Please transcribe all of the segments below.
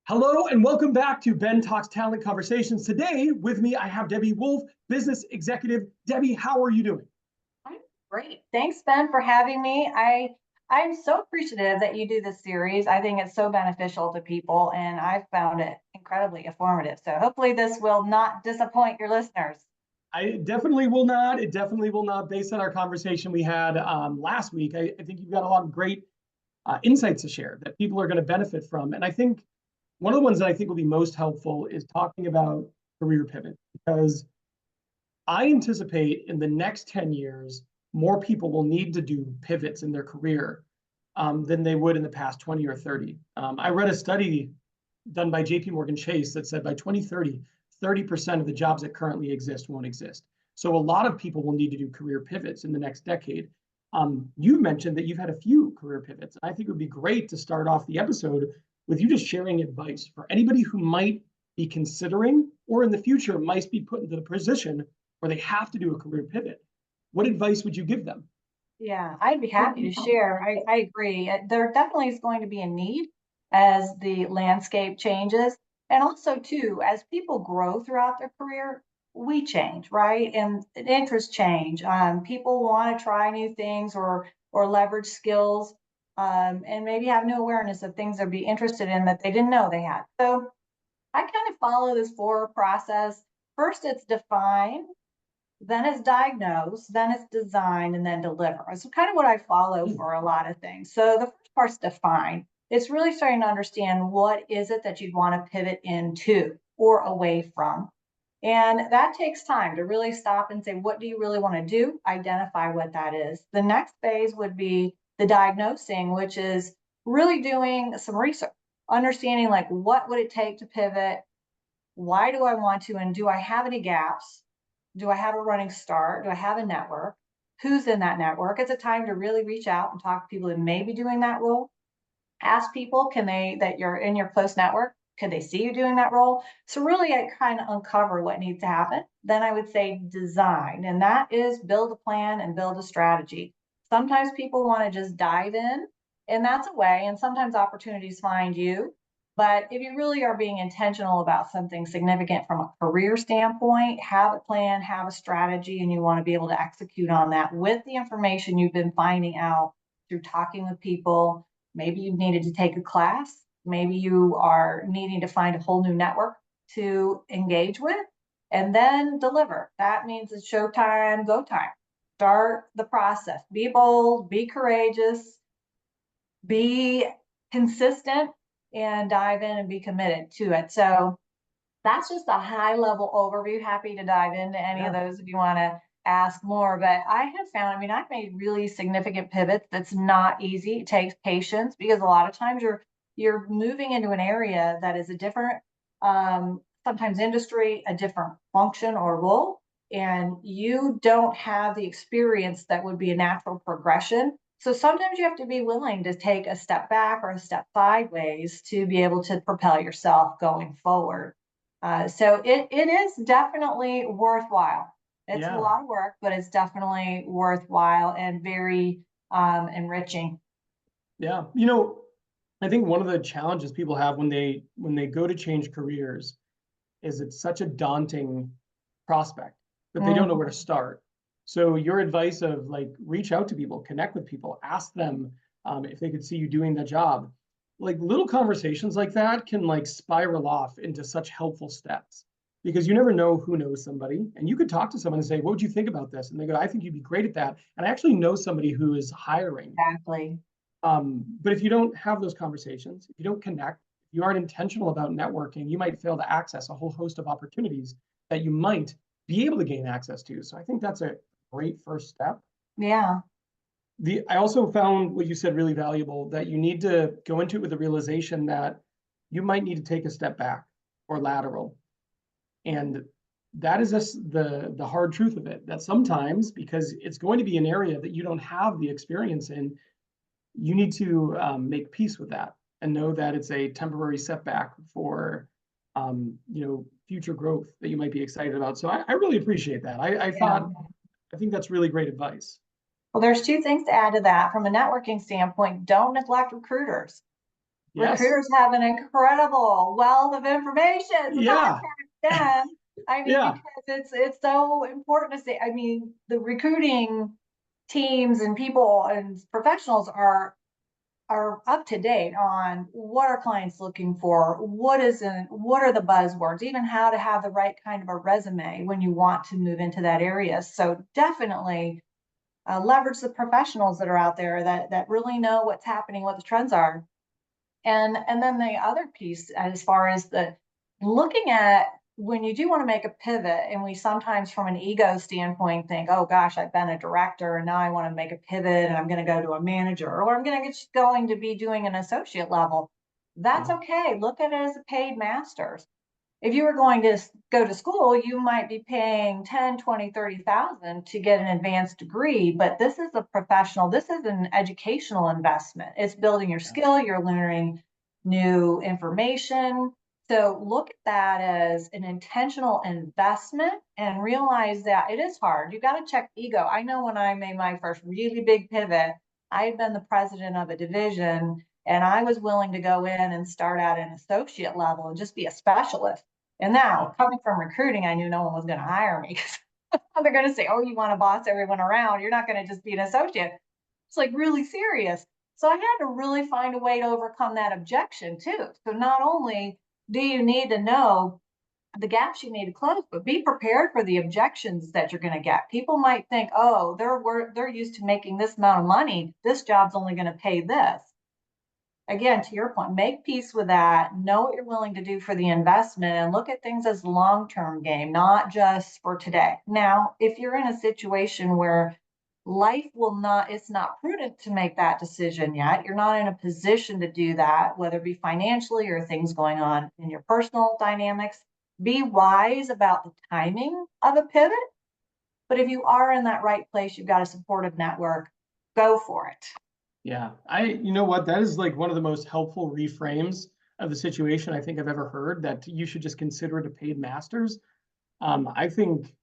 Hello and welcome back to Ben Talks Talent Conversations. Today with me, I have Debi Wolfe, business executive. Debi, how are you doing? I'm great. Thanks, Ben, for having me. I'm so appreciative that you do this series. I think it's so beneficial to people, and I've found it incredibly informative. So hopefully this will not disappoint your listeners. I definitely will not. It definitely will not, based on our conversation we had last week. I think you've got a lot of great insights to share that people are going to benefit from. And I think one of the ones that I think will be most helpful is talking about career pivot, because I anticipate in the next 10 years, more people will need to do pivots in their career than they would in the past 20 or 30. I read a study done by JP Morgan Chase that said by 2030, 30% of the jobs that currently exist won't exist. So a lot of people will need to do career pivots in the next decade. You mentioned that you've had a few career pivots. I think it would be great to start off the episode with you just sharing advice for anybody who might be considering or in the future might be put into the position where they have to do a career pivot. What advice would you give them? Yeah, I'd be happy to share. I agree. There definitely is going to be a need as the landscape changes. And also, too, as people grow throughout their career, we change, right? And interests change. People want to try new things or leverage skills, and maybe have new awareness of things they'd be interested in that they didn't know they had. So I kind of follow this four process. First, it's define, then it's diagnose, then it's design, and then deliver. It's kind of what I follow for a lot of things. So the first part's define. It's really starting to understand what is it that you'd want to pivot into or away from. And that takes time to really stop and say, what do you really want to do? Identify what that is. The next phase would be the diagnosing, which is really doing some research, understanding like what would it take to pivot? Why do I want to? And do I have any gaps? Do I have a running start? Do I have a network? Who's in that network? It's a time to really reach out and talk to people that may be doing that role. Ask people, can they, that you're in your close network, could they see you doing that role? So really I kind of uncover what needs to happen. Then I would say design, and that is build a plan and build a strategy. Sometimes people want to just dive in, and that's a way, and sometimes opportunities find you. But if you really are being intentional about something significant from a career standpoint, have a plan, have a strategy, and you want to be able to execute on that with the information you've been finding out through talking with people. Maybe you needed to take a class. Maybe you are needing to find a whole new network to engage with and then deliver. That means it's showtime, go time. Start the process. Be bold, be courageous, be consistent, and dive in and be committed to it. So that's just a high level overview. Happy to dive into any of Yeah. those if you want to ask more. But I have found, I mean, I've made really significant pivots. That's not easy. It takes patience because a lot of times you're moving into an area that is a different, sometimes industry, a different function or role, and you don't have the experience that would be a natural progression. So sometimes you have to be willing to take a step back or a step sideways to be able to propel yourself going forward. So it is definitely worthwhile. It's a Yeah. lot of work, but it's definitely worthwhile and very enriching. Yeah. I think one of the challenges people have when they go to change careers is it's such a daunting prospect that they don't know where to Mhm. start. So your advice of like reach out to people, connect with people, ask them if they could see you doing the job. Like little conversations like that can like spiral off into such helpful steps because you never know who knows somebody. And you could talk to someone and say, what would you think about this? And they go, I think you'd be great at that. And I actually know somebody who is hiring. Exactly. But if you don't have those conversations, if you don't connect, if you aren't intentional about networking, you might fail to access a whole host of opportunities that you might be able to gain access to. So I think that's a great first step. Yeah. I also found what you said really valuable, that you need to go into it with the realization that you might need to take a step back or lateral. And that is just the hard truth of it, that sometimes because it's going to be an area that you don't have the experience in, you need to make peace with that and know that it's a temporary setback for future growth that you might be excited about. So I really appreciate that. Yeah. I think that's really great advice. Well, there's two things to add to that. From a networking standpoint, don't neglect recruiters. Yes. recruiters have an incredible wealth of information. So Yeah. contact them. I mean, Yeah. because it's so important to say, I mean, the recruiting teams and people and professionals are up to date on what are clients looking for, what are the buzzwords, even how to have the right kind of a resume when you want to move into that area. So definitely leverage the professionals that are out there that really know what's happening, what the trends are. And then the other piece, as far as the looking at when you do want to make a pivot, and we sometimes from an ego standpoint think, oh gosh, I've been a director and now I want to make a pivot and I'm going to go to a manager, or I'm going to be doing an associate level. That's Yeah. okay. Look at it as a paid master's. If you were going to go to school, you might be paying 10, 20, 30,000 to get an advanced degree, but this is a professional, this is an educational investment. It's building your Yeah. skill, you're learning new information. So look at that as an intentional investment and realize that it is hard. You got to check ego. I know when I made my first really big pivot, I had been the president of a division and I was willing to go in and start at an associate level and just be a specialist. And now, coming from recruiting, I knew no one was going to hire me because they're going to say, oh, you want to boss everyone around. You're not going to just be an associate. It's like really serious. So I had to really find a way to overcome that objection too. So not only do you need to know the gaps you need to close, but be prepared for the objections that you're going to get. People might think, oh, they're used to making this amount of money. This job's only going to pay this. Again, to your point, make peace with that, know what you're willing to do for the investment, and look at things as long-term game, not just for today. Now, if you're in a situation where life will not, it's not prudent to make that decision yet, you're not in a position to do that, whether it be financially or things going on in your personal dynamics, be wise about the timing of a pivot. But if you are in that right place, you've got a supportive network, go for it. Yeah. You know what? That is like one of the most helpful reframes of the situation I think I've ever heard, that you should just consider it a paid master's. I think,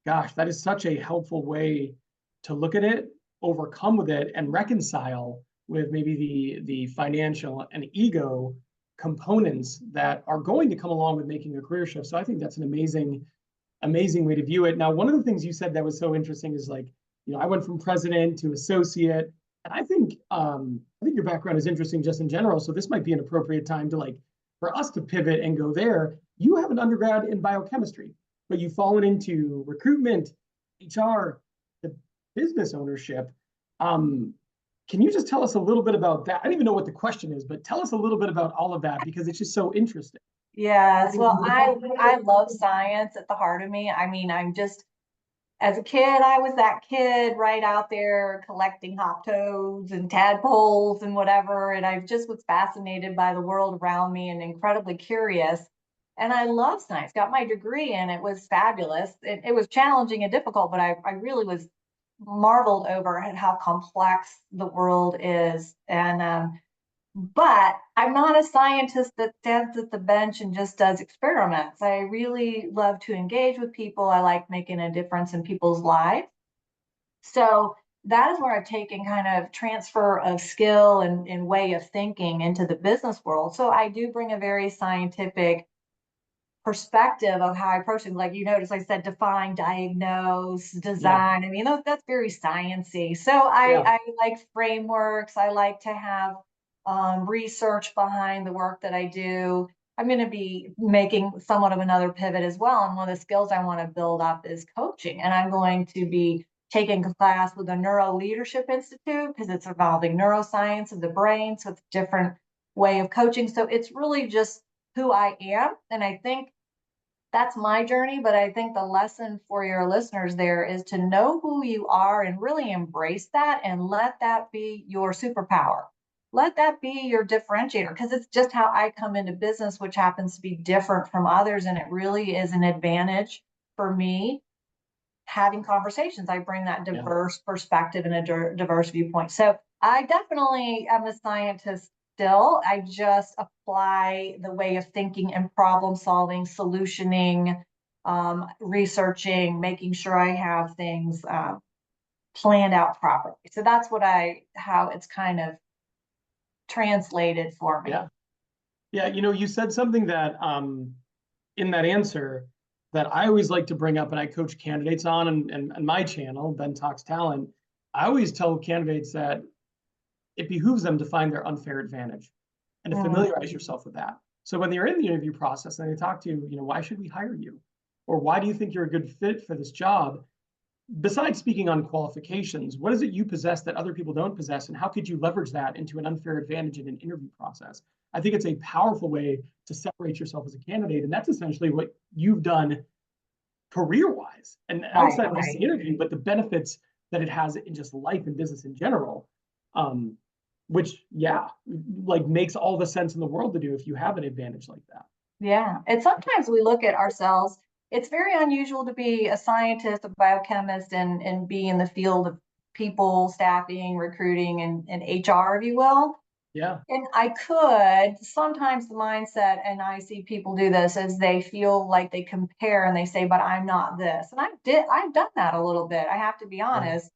gosh, that is such a helpful way to look at it, overcome with it, and reconcile with maybe the financial and ego components that are going to come along with making a career shift. So I think that's an amazing way to view it. Now, one of the things you said that was so interesting is like, I went from president to associate, and I think your background is interesting just in general. So this might be an appropriate time to like for us to pivot and go there. You have an undergrad in biochemistry, but you've fallen into recruitment, HR, the business ownership. Um, can you just tell us a little bit about that? I don't even know what the question is, but tell us a little bit about all of that because it's just so interesting. Yes, well, I love science at the heart of me. I mean, I'm just as a kid, I was that kid right out there collecting hop toads and tadpoles and whatever. And I just was fascinated by the world around me and incredibly curious. And I love science, got my degree, and it was fabulous. It was challenging and difficult, but I really was marveled over at how complex the world is. And but I'm not a scientist that stands at the bench and just does experiments. I really love to engage with people. I like making a difference in people's lives. So that is where I've taken kind of transfer of skill and way of thinking into the business world. So I do bring a very scientific perspective of how I approach it. Like you notice, I said define, diagnose, Yeah. design. I mean, that's very sciencey. So I, Yeah. I like frameworks. I like to have research behind the work that I do. I'm going to be making somewhat of another pivot as well. And one of the skills I want to build up is coaching. And I'm going to be taking a class with the Neuro Leadership Institute because it's involving neuroscience of the brain. So it's a different way of coaching. So it's really just who I am. And I think that's my journey. But I think the lesson for your listeners there is to know who you are and really embrace that and let that be your superpower. Let that be your differentiator because it's just how I come into business, which happens to be different from others. And it really is an advantage for me having conversations. I bring that Yeah. diverse perspective and a diverse viewpoint. So I definitely am a scientist still. I just apply the way of thinking and problem solving, solutioning, researching, making sure I have things planned out properly. So that's how it's kind of translated for Yeah. me. Yeah, you said something that in that answer that I always like to bring up and I coach candidates on and my channel, Ben Talks Talent. I always tell candidates that it behooves them to find their unfair advantage and to Mm, familiarize yourself with that. So when they're in the interview process and they talk to you, why should we hire you? Or why do you think you're a good fit for this job? Besides speaking on qualifications, what is it you possess that other people don't possess, and how could you leverage that into an unfair advantage in an interview process? I think it's a powerful way to separate yourself as a candidate, and that's essentially what you've done career-wise and right, outside of just right. the interview, but the benefits that it has in just life and business in general, um, which, yeah, like makes all the sense in the world to do if you have an advantage like that. Yeah. And sometimes we look at ourselves, it's very unusual to be a scientist, a biochemist, and be in the field of people, staffing, recruiting, and HR, if you will. Yeah, And I could sometimes the mindset, and I see people do this, is they feel like they compare and they say, but I'm not this. And I've done that a little bit. I have to be yeah, honest,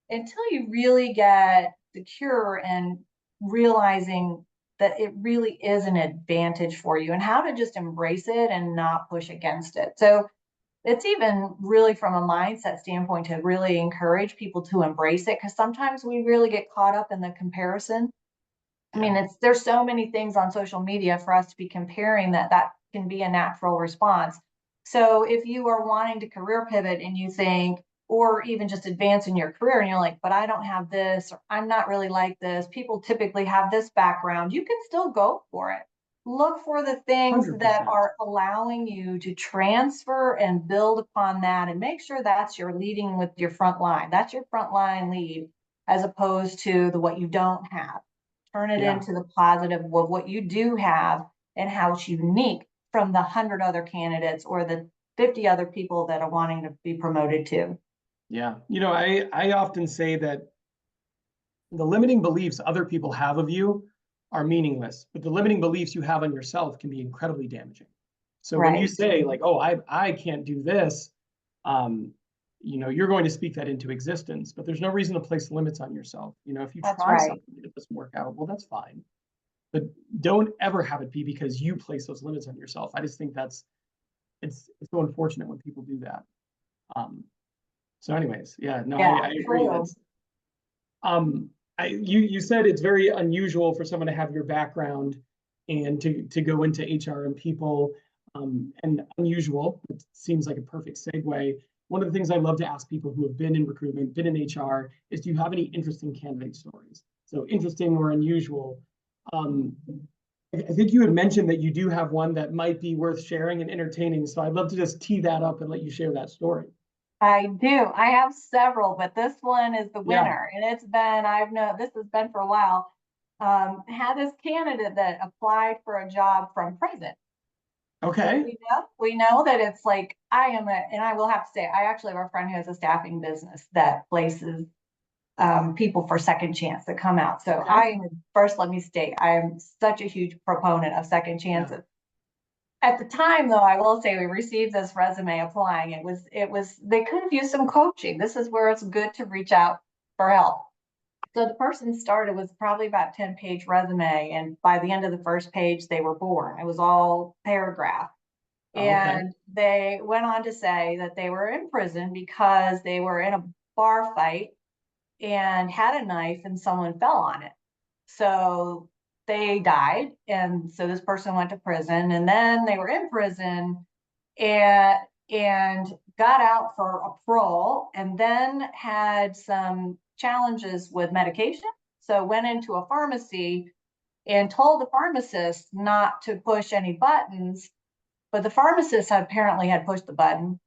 until you really get secure and realizing that it really is an advantage for you and how to just embrace it and not push against it. So it's even really from a mindset standpoint to really encourage people to embrace it, because sometimes we really get caught up in the comparison. I yeah, mean, there's so many things on social media for us to be comparing that can be a natural response. So if you are wanting to career pivot and you think, or even just advance in your career and you're like, but I don't have this, or I'm not really like this. People typically have this background. You can still go for it. Look for the things that 100%. are allowing you to transfer and build upon that and make sure that's your leading with your front line. That's your front line lead as opposed to the what you don't have. Turn it Yeah. into the positive of what you do have and how it's unique from the 100 other candidates or the 50 other people that are wanting to be promoted to. Yeah. I often say that the limiting beliefs other people have of you are meaningless, but the limiting beliefs you have on yourself can be incredibly damaging. So when you Right. say like, "Oh, I can't do this," um, you're going to speak that into existence, but there's no reason to place limits on yourself. If you That's try right. something and it doesn't work out, well, that's fine. But don't ever have it be because you place those limits on yourself. I just think it's so unfortunate when people do that. Um, so anyways, yeah, no, I Yeah, agree. true. That's um, you said it's very unusual for someone to have your background and to go into HR and people, and unusual. It seems like a perfect segue. One of the things I love to ask people who have been in recruitment, been in HR, is do you have any interesting candidate stories? So interesting or unusual. Um, I think you had mentioned that you do have one that might be worth sharing and entertaining. So I'd love to just tee that up and let you share that story. I do. I have several, but this one is the Yeah. winner. And I've known this has been for a while. Had this candidate that applied for a job from prison. So Okay. we know that it's like and I will have to say, I actually have a friend who has a staffing business that places people for second chance that come out. So Okay. first, let me state, I am such a huge proponent of second Yeah. chances. At the time, though, I will say we received this resume applying. It was they could have used some coaching. This is where it's good to reach out for help. So the person started with probably about 10-page resume, and by the end of the first page, they were born. It was all paragraph. Oh, okay. And they went on to say that they were in prison because they were in a bar fight and had a knife and someone fell on it. So they died. And so this person went to prison, and then they were in prison and and got out for a parole, and then had some challenges with medication. So went into a pharmacy and told the pharmacist not to push any buttons, but the pharmacist apparently had pushed the button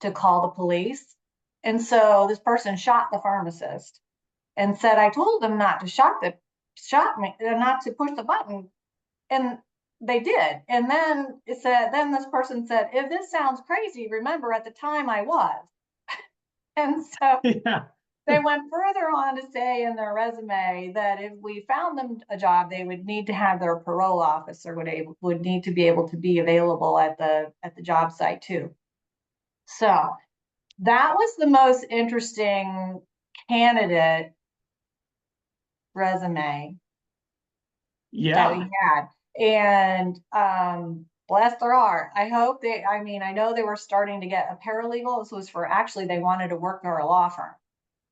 to call the police. And so this person shot the pharmacist and said, I told them not to shot me, not to push the button. And they did. And then then this person said, if this sounds crazy, remember at the time I was. And so Yeah. they went further on to say in their resume that if we found them a job, they would need to have their parole officer would need to be able to be available at the job site too. So that was the most interesting candidate resume that we Yeah. had. And bless their heart. I hope I mean, I know they were starting to get a paralegal. This was for actually, they wanted to work for a law firm.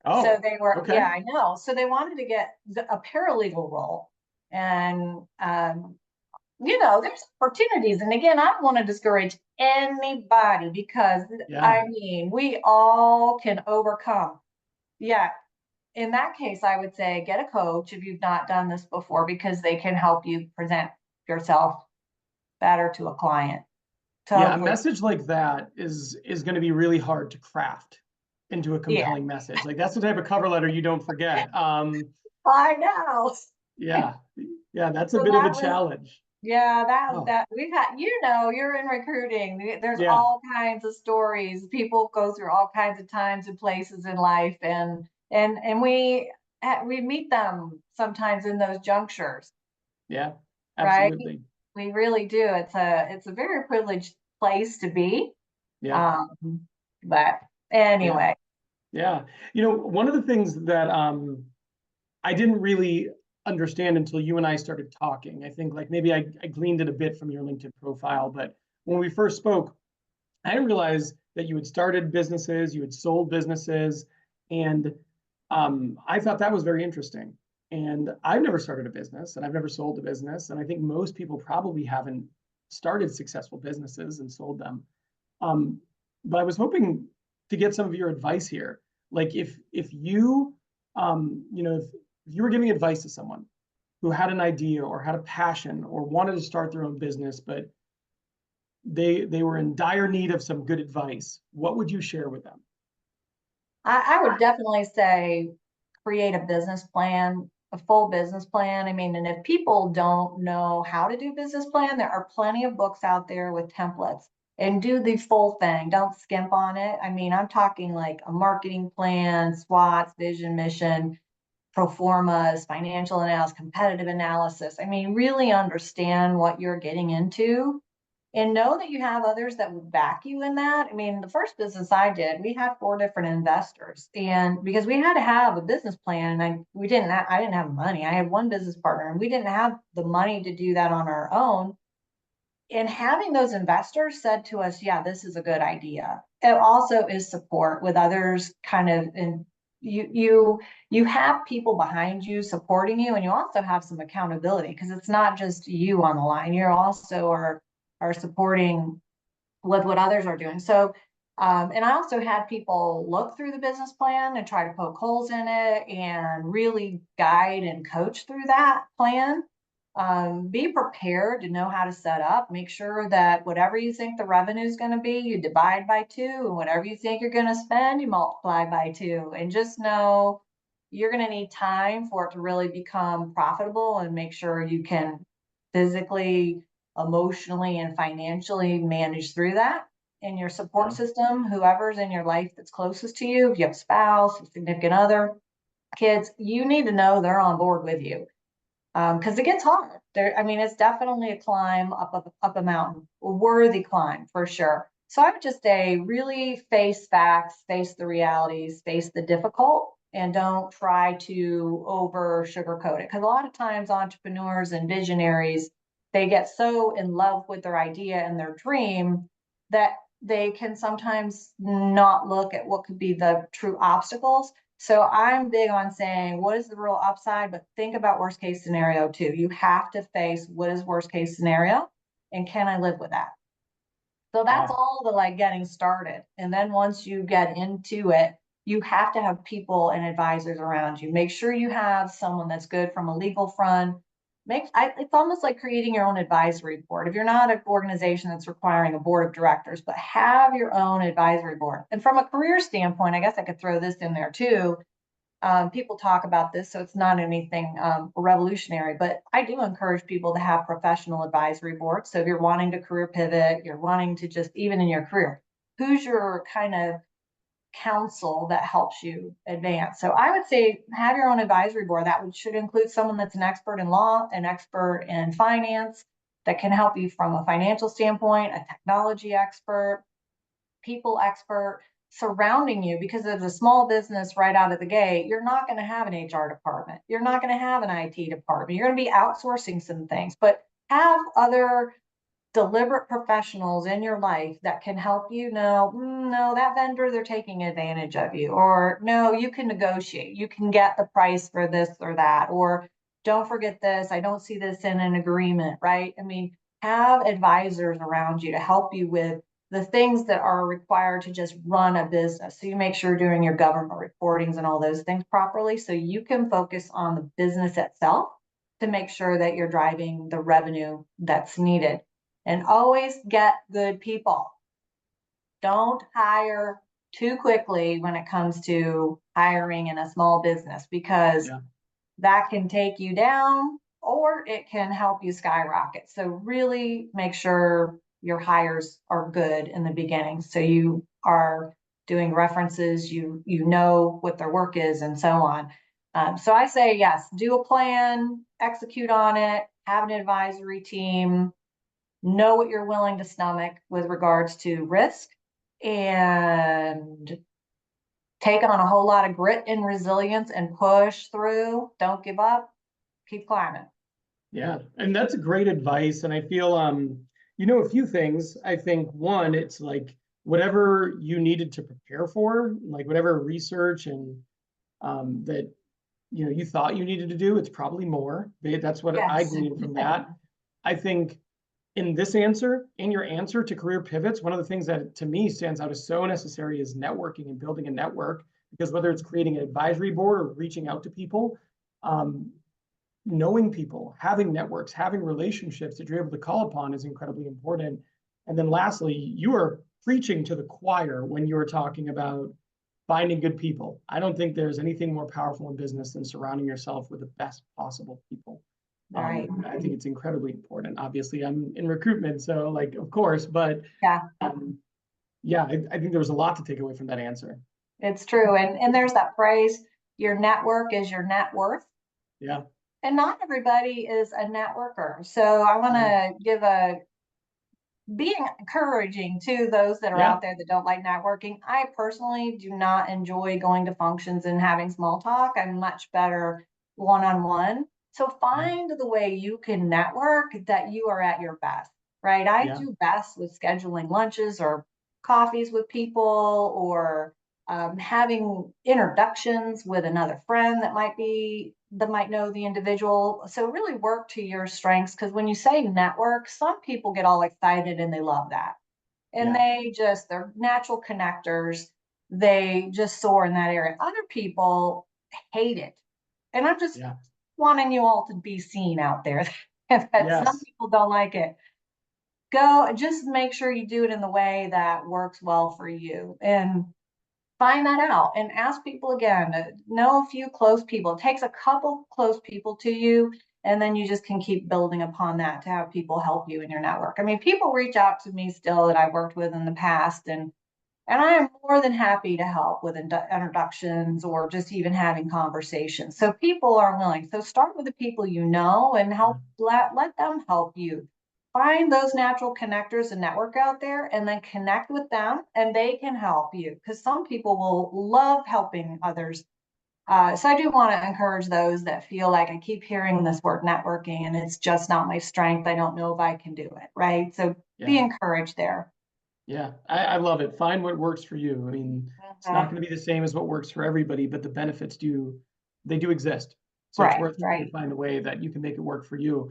So Oh, they were, okay. yeah, I know. So they wanted to get a paralegal role. And, there's opportunities. And again, I don't want to discourage anybody because Yeah. I mean, we all can overcome. Yeah. In that case, I would say get a coach if you've not done this before because they can help you present yourself better to a client to Yeah, a hopefully, message like that is going to be really hard to craft into a yeah, compelling message. Like that's the type of cover letter you don't forget. I know. Yeah, yeah, that's a So bit of a that was, challenge. yeah, Oh, that we've had, you're in recruiting. There's yeah, all kinds of stories. People go through all kinds of times and places in life, and we meet them sometimes in those junctures, yeah, right? absolutely. We really do. It's a very privileged place to be. Yeah, Um, but yeah, anyway, yeah. One of the things that I didn't really understand until you and I started talking. I think like maybe I gleaned it a bit from your LinkedIn profile, but when we first spoke, I didn't realize that you had started businesses, you had sold businesses, and I thought that was very interesting. And I've never started a business, and I've never sold a business, and I think most people probably haven't started successful businesses and sold them. Um, but I was hoping to get some of your advice here. Like if you, if you were giving advice to someone who had an idea or had a passion or wanted to start their own business, but they were in dire need of some good advice, what would you share with them? I would definitely say create a business plan, a full business plan. I mean, and if people don't know how to do business plan, there are plenty of books out there with templates and do the full thing. Don't skimp on it. I mean, I'm talking like a marketing plan, SWOTs, vision, mission, pro formas, financial analysis, competitive analysis. I mean, really understand what you're getting into and know that you have others that will back you in that. I mean, the first business I did, we had 4 different investors, and because we had to have a business plan, and I didn't have money. I had one business partner, and we didn't have the money to do that on our own. And having those investors said to us, "Yeah, this is a good idea." It also is support with others, kind of, and you have people behind you supporting you, and you also have some accountability because it's not just you on the line. You're also are supporting with what others are doing. So, and I also had people look through the business plan and try to poke holes in it and really guide and coach through that plan. Be prepared to know how to set up, make sure that whatever you think the revenue is going to be, you divide by two, and whatever you think you're going to spend, you multiply by two. And just know you're going to need time for it to really become profitable and make sure you can physically, emotionally, and financially manage through that. And your support Yeah, system, whoever's in your life that's closest to you, if you have a spouse, a significant other, kids, you need to know they're on board with you because it gets hard. I mean, it's definitely a climb up a mountain, a worthy climb for sure. So I would just say, really face facts, face the realities, face the difficult, and don't try to over sugarcoat it. Because a lot of times, entrepreneurs and visionaries, they get so in love with their idea and their dream that they can sometimes not look at what could be the true obstacles. So I'm big on saying, what is the real upside? But think about worst case scenario too. You have to face what is worst case scenario and can I live with that? So that's yeah, all the like getting started. And then once you get into it, you have to have people and advisors around you. Make sure you have someone that's good from a legal front. It's almost like creating your own advisory board. If you're not an organization that's requiring a board of directors, but have your own advisory board. And from a career standpoint, I guess I could throw this in there too. People talk about this, so it's not anything revolutionary, but I do encourage people to have professional advisory boards. So if you're wanting to career pivot, you're wanting to just even in your career, who's your kind of counsel that helps you advance? So I would say have your own advisory board. Should include someone that's an expert in law, an expert in finance, that can help you from a financial standpoint, a technology expert, people expert surrounding you because as a small business right out of the gate, you're not going to have an HR department. You're not going to have an IT department. You're going to be outsourcing some things, but have other deliberate professionals in your life that can help you know, no, that vendor, they're taking advantage of you, or no, you can negotiate, you can get the price for this or that, or don't forget this, I don't see this in an agreement, right? I mean, have advisors around you to help you with the things that are required to just run a business. So you make sure you're doing your government reportings and all those things properly so you can focus on the business itself to make sure that you're driving the revenue that's needed. And always get good people. Don't hire too quickly when it comes to hiring in a small business, because Yeah. that can take you down or it can help you skyrocket. So really make sure your hires are good in the beginning. So you are doing references, you know what their work is and so on. So I say, yes, do a plan, execute on it, have an advisory team, know what you're willing to stomach with regards to risk, and take on a whole lot of grit and resilience and push through. Don't give up, keep climbing. Yeah, and that's great advice. And I feel you know, a few things. I think one, it's like whatever you needed to prepare for, like whatever research and that you know you thought you needed to do, it's probably more. That's what I Yes. gleaned from that. I think in this answer, in your answer to career pivots, one of the things that to me stands out as so necessary is networking and building a network. Because whether it's creating an advisory board or reaching out to people, um, knowing people, having networks, having relationships that you're able to call upon is incredibly important. And then lastly, you are preaching to the choir when you are talking about finding good people. I don't think there's anything more powerful in business than surrounding yourself with the best possible people. Right. I think it's incredibly important. Obviously, I'm in recruitment, so like, of course, but Yeah, yeah, I think there was a lot to take away from that answer. it's true. And there's that phrase, your network is your net worth. Yeah, And not everybody is a networker. So I want no, to give a being encouraging to those that are yeah, out there that don't like networking. I personally do not enjoy going to functions and having small talk. I'm much better one on one. So yeah, find the way you can network that you are at your best, right? I yeah, do best with scheduling lunches or coffees with people, or having introductions with another friend that might know the individual. So really work to your strengths, because when you say network, some people get all excited and they love that. And yeah, they're natural connectors. They just soar in that area. Other people hate it. And I'm just yeah, wanting you all to be seen out there that some yes, people don't like it. Go, just make sure you do it in the way that works well for you. And find that out and ask people again. Know a few close people. It takes a couple close people to you, and then you just can keep building upon that to have people help you in your network. I mean, people reach out to me still that I've worked with in the past, and I am more than happy to help with introductions or just even having conversations. So people are willing. So start with the people you know and yeah, let them help you. Find those natural connectors and network out there, and then connect with them and they can help you, because some people will love helping others. So I do want to encourage those that feel like I keep hearing this word networking and it's just not my strength. I don't know if I can do it. Right. So be yeah. encouraged there. Yeah, I love it. Find what works for you. I mean, it's not Mhm. going to be the same as what works for everybody, but the benefits they do exist. So it's Right. worth trying to Right. find a way that you can make it work for you.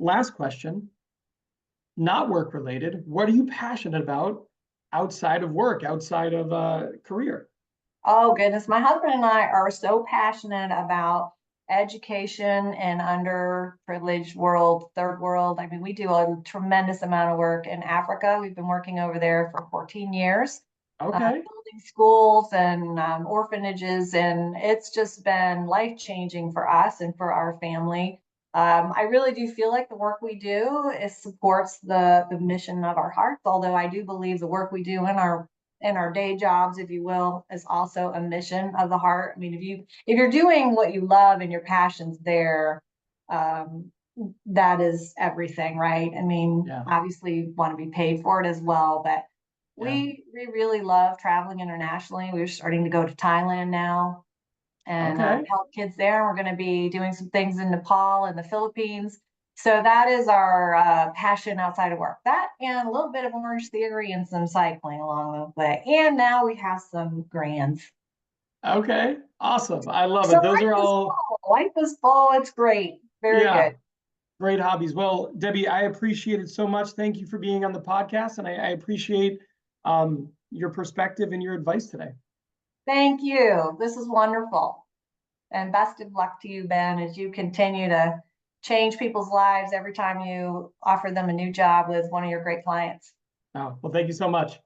Last question, not work related. What are you passionate about outside of work, outside of career? Oh, goodness. My husband and I are so passionate about education and underprivileged world, third world. I mean, we do a tremendous amount of work in Africa. We've been working over there for 14 years, Okay. building schools and orphanages, and it's just been life changing for us and for our family. I really do feel like the work we do supports the mission of our hearts. Although I do believe the work we do in our day jobs, if you will, is also a mission of the heart. I mean, if you're doing what you love and your passion's there, um, that is everything, right? I mean, Yeah. obviously you want to be paid for it as well, but Yeah. we really love traveling internationally. We're starting to go to Thailand now and Okay. help kids there. We're going to be doing some things in Nepal and the Philippines. So that is our passion outside of work. That and a little bit of Orange Theory and some cycling along the way. And now we have some grands. Okay, awesome. I love So it. Those life are is all, full. Life is full. It's great. Very yeah, good. great hobbies. Well, Debbie, I appreciate it so much. Thank you for being on the podcast, and I appreciate your perspective and your advice today. Thank you. This is wonderful. And best of luck to you, Ben, as you continue to change people's lives every time you offer them a new job with one of your great clients. Oh, well, thank you so much.